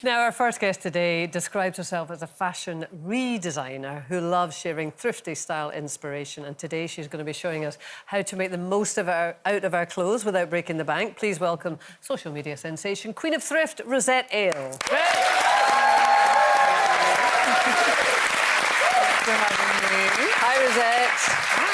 Now, our first guest today describes herself as a fashion redesigner who loves sharing thrifty style inspiration. And today she's going to be showing us how to make the most of out of our clothes without breaking the bank. Please welcome social media sensation, Queen of Thrift, Rosette Ale. Hi, Rosette. Hi.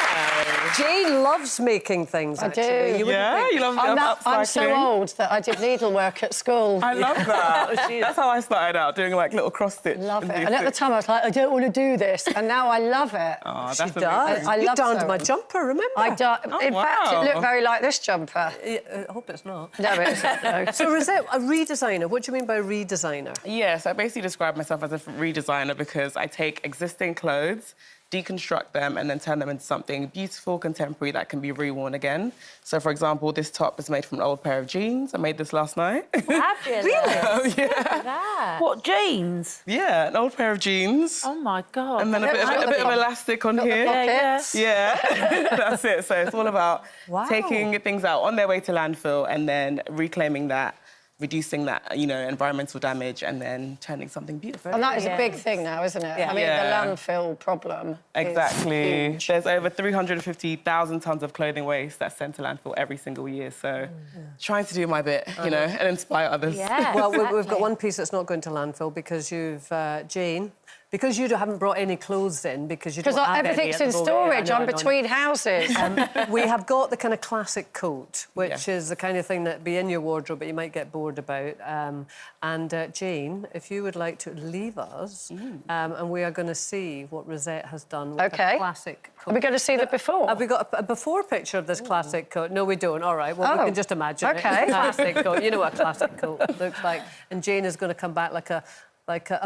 Jane loves making things, actually. You love I'm so old that I did needlework at school. I love that. That's how I started out, doing, like, little cross-stitch. Love it. And at the time, I was like, I don't want to do this. And now I love it. Oh, she does. I you love darned sewing. my jumper, remember? In fact, it looked very like this jumper. I hope it's not. No, it isn't, no. So, Rosette, a redesigner, what do you mean by redesigner? Yes, I basically describe myself as a redesigner because I take existing clothes, deconstruct them and then turn them into something beautiful, contemporary that can be reworn again. So, for example, this top is made from an old pair of jeans. I made this last night. Fabulous. Really? Yeah. What, jeans? Yeah, an old pair of jeans. Oh, my God. And then a bit of elastic on here. Yeah. That's it. So it's all about taking things out on their way to landfill and then reclaiming that, reducing that, you know, environmental damage and then turning something beautiful. And that is a big thing now, isn't it? Yeah. I mean, the landfill problem Exactly. is huge. There's over 350,000 tonnes of clothing waste that's sent to landfill every single year. So trying to do my bit, you know, and inspire others. Yeah, Well, we've got one piece that's not going to landfill because you've, Jane, because you haven't brought any clothes in because you don't have any everything's at in the moment. storage. I know, I'm between houses. We have got the kind of classic coat, which is the kind of thing that'd be in your wardrobe, but you might get bored about. Jane, if you would like to leave us, and we are going to see what Rosette has done with the classic coat. Are we going to see the before? Have we got a before picture of this classic coat? No, we don't. All right, well, we can just imagine it. Okay. Classic coat. You know what a classic coat looks like. And Jane is going to come back like a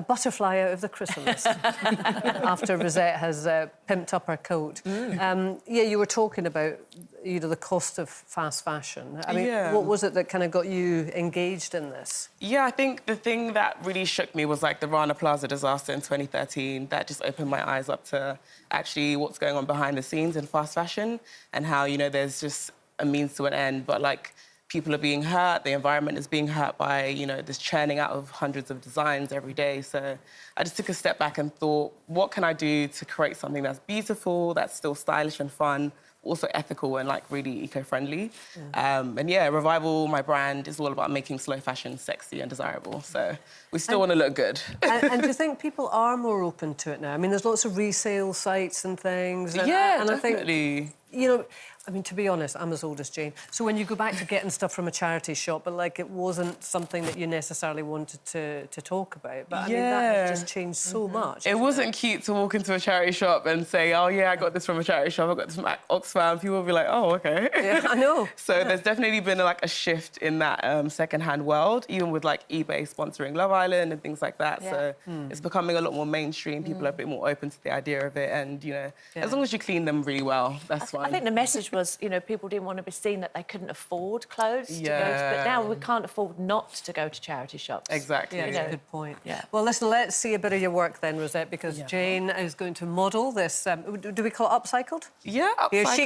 butterfly out of the chrysalis after Rosette has pimped up her coat. Yeah, you were talking about, you know, the cost of fast fashion. I mean, what was it that kind of got you engaged in this? Yeah, I think the thing that really shook me was like the Rana Plaza disaster in 2013. That just opened my eyes up to actually what's going on behind the scenes in fast fashion and how, you know, there's just a means to an end, but like people are being hurt, the environment is being hurt by, you know, this churning out of hundreds of designs every day. So I just took a step back and thought, what can I do to create something that's beautiful, that's still stylish and fun, also ethical and, like, really eco-friendly. And, yeah, Revival, my brand, is all about making slow fashion sexy and desirable. So we still want to look good. And do you think people are more open to it now? I mean, there's lots of resale sites and things. And, Yeah, and definitely. I think, you know, I mean, to be honest, I'm as old as Jane. So when you go back to getting stuff from a charity shop, but, like, it wasn't something that you necessarily wanted to talk about. But, I mean, that has just changed so much. It wasn't cute to walk into a charity shop and say, oh, yeah, I got this from a charity shop, I got this from Oxfam. People will be like, oh, OK. Yeah, I know. So there's definitely been, like, a shift in that second-hand world, even with, like, eBay sponsoring Love Island and things like that. So it's becoming a lot more mainstream. People are a bit more open to the idea of it. And, you know, as long as you clean them really well, that's fine. I think the message was, you know, people didn't want to be seen that they couldn't afford clothes to go to, but now we can't afford not to go to charity shops. Exactly. Yeah, that's a good point. Yeah. Well, listen, let's see a bit of your work then, Rosette, because Jane is going to model this. Do we call it upcycled? Yeah, upcycled. Here she...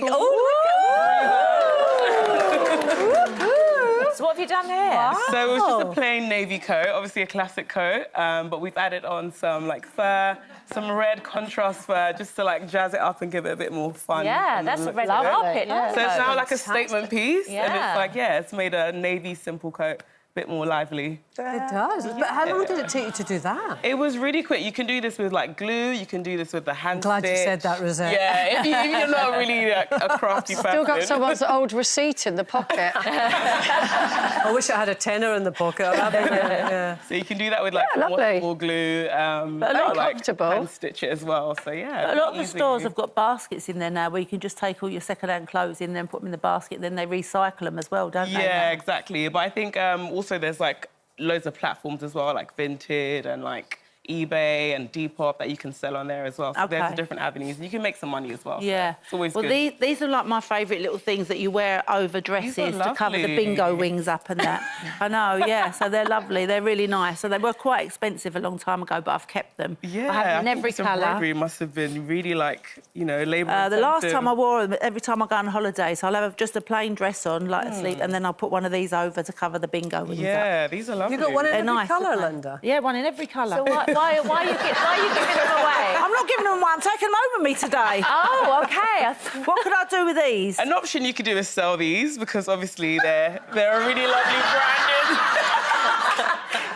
So what have you done here? Wow. So it was just a plain navy coat, obviously a classic coat, but we've added on some, like, fur, some red contrast fur, just to, like, jazz it up and give it a bit more fun. Yeah, that's a red carpet. So it's now like a statement piece, Yeah. and it's like, it's made a navy simple coat a bit more lively. It does. But how long did it take you to do that? It was really quick. You can do this with, like, glue. You can do this with the hand Glad you stitch. said that, Rosette. Yeah, if you're not really a crafty person. Still got someone's old receipt in the pocket. I wish I had a tenner in the pocket. Yeah. So you can do that with, like, washable glue. But a lot comfortable. Hand stitch it as well. So, yeah. A lot of the stores have got baskets in there now where you can just take all your second-hand clothes in and put them in the basket, then they recycle them as well, don't they? Yeah, exactly. But I think also there's, like, loads of platforms as well, like Vinted and, like, eBay and Depop that you can sell on there as well. So there's Okay. different avenues. You can make some money as well. Yeah. So it's always well, good. these are like my favourite little things that you wear over dresses to cover the lovely. bingo wings up and that. I know, yeah. So they're lovely. They're really nice. So they were quite expensive a long time ago, but I've kept them. Yeah, I have them in think every this colour. embroidery must have been really, like, you know, labour The last intensive. time I wore them, every time I go on holiday, so I'll have just a plain dress on, like a sleep, and then I'll put one of these over to cover the bingo wings up. Yeah, these are lovely. You got one in They're every nice, colour, aren't they? Linda? Yeah, one in every colour. So why are you giving them away? I'm not giving them away, I'm taking them home with me today. Oh, OK. What could I do with these? An option you could do is sell these because obviously they're a really lovely branded.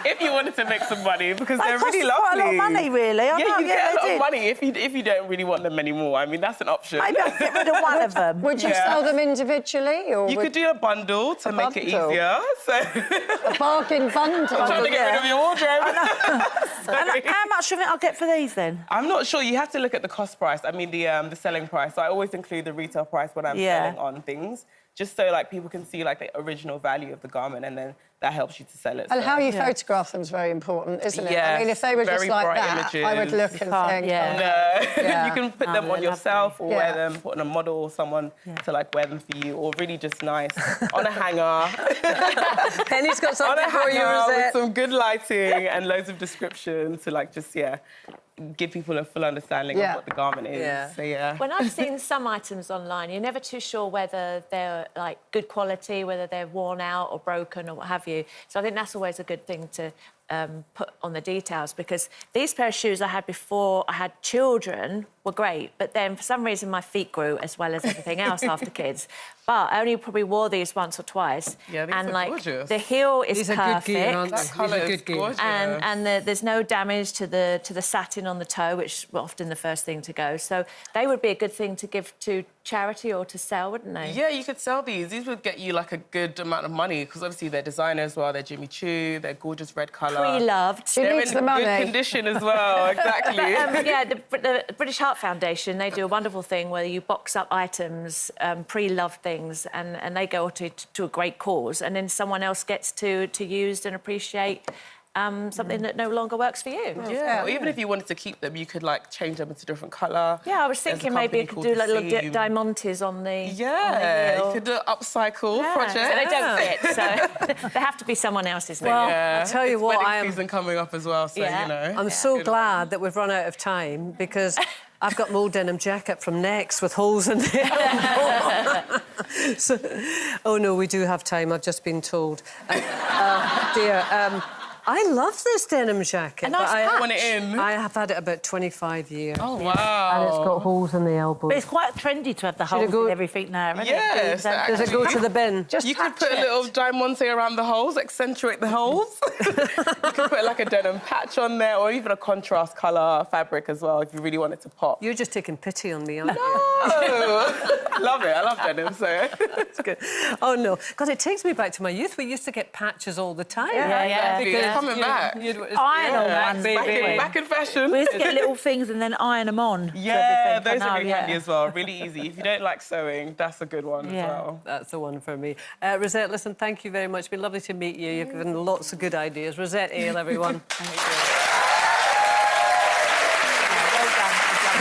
If you wanted to make some money, because they're really lovely. Quite a lot of money, really. I know, Yeah, you get a lot they of did. money if you don't really want them anymore. I mean, that's an option. Maybe I'll get rid of one of them. Would you Yeah. sell them individually, or You would could do a bundle to make it bundle? easier. So a bargain bundle? trying to get rid of your wardrobe. And how much do you think I'll get for these then? I'm not sure. You have to look at the cost price. I mean, the selling price. So I always include the retail price when I'm selling on things, just so like people can see like the original value of the garment, and then that helps you to sell it. And so. how you photograph them is very important, isn't it? I Yes, mean, if they were just very like bright that, I would images. look and think, Yeah. oh, No, you can put them they're on yourself or Yeah. wear them, put on a model or someone to like wear them for you, or really just nice on a hanger. Penny's got On something a for you, hanger with Rosette. some good lighting and loads of description to like just give people a full understanding Yeah. of what the garment is. Yeah. So yeah. When I've seen some items online, you're never too sure whether they're like good quality, whether they're worn out or broken or what have you. So I think that's always a good thing to put on the details, because these pair of shoes I had before I had children were great, but then for some reason my feet grew as well as everything else after kids. But I only probably wore these once or twice. Yeah, these and are like gorgeous. the heel is These are perfect. good gear, aren't they? That These colour are is good gear. gorgeous. And there's no damage to the satin on the toe, which is often the first thing to go. So they would be a good thing to give to charity or to sell, wouldn't they? Yeah, you could sell these. These would get you like a good amount of money because obviously they're designer as well. They're Jimmy Choo. They're gorgeous red colour. Pre-loved. She They're needs in the money. good condition as well. Exactly. Yeah, the British Heart Foundation, they do a wonderful thing where you box up items, pre-loved things, and they go to a great cause, and then someone else gets to use and appreciate something that no longer works for you. Yeah, or even if you wanted to keep them, you could like change them into different colour. Yeah, I was There's a thinking maybe you company could do like called little Seam. diamantes on the Yeah, heel. you could do an upcycle Yeah, project. so they don't fit, so they have to be someone else's. Well, Yeah. I'll tell you It's what, wedding season coming up as well, so Yeah. you know. I'm so Good. glad that we've run out of time, because I've got my old denim jacket from Next with holes in the elbow. So, oh no, we do have time, I've just been told. Dear, I love this denim jacket. A nice but patch. Want it in? I have had it about 25 years. Oh, wow. And it's got holes in the elbow. But it's quite trendy to have the it holes go- in everything now, isn't Yes, it? Does it go to the bin? Just You could patch put a it. little diamante around the holes, accentuate the holes. You could put like a denim patch on there, or even a contrast colour fabric as well, if you really want it to pop. You're just taking pity on me, aren't you? Oh, love it. I love denim, so... That's good. Oh, no. God, it takes me back to my youth. We used to get patches all the time. Yeah. It's coming back. Iron on ones, Back in fashion. We used to get little things and then iron them on. to Yeah, everything. those I are know, really yeah. handy as well. Really easy. If you don't like sewing, that's a good one Yeah. as well. That's the one for me. Rosette, listen, thank you very much. It's been lovely to meet you. You've given lots of good ideas. Rosette Ale, everyone. Thank you.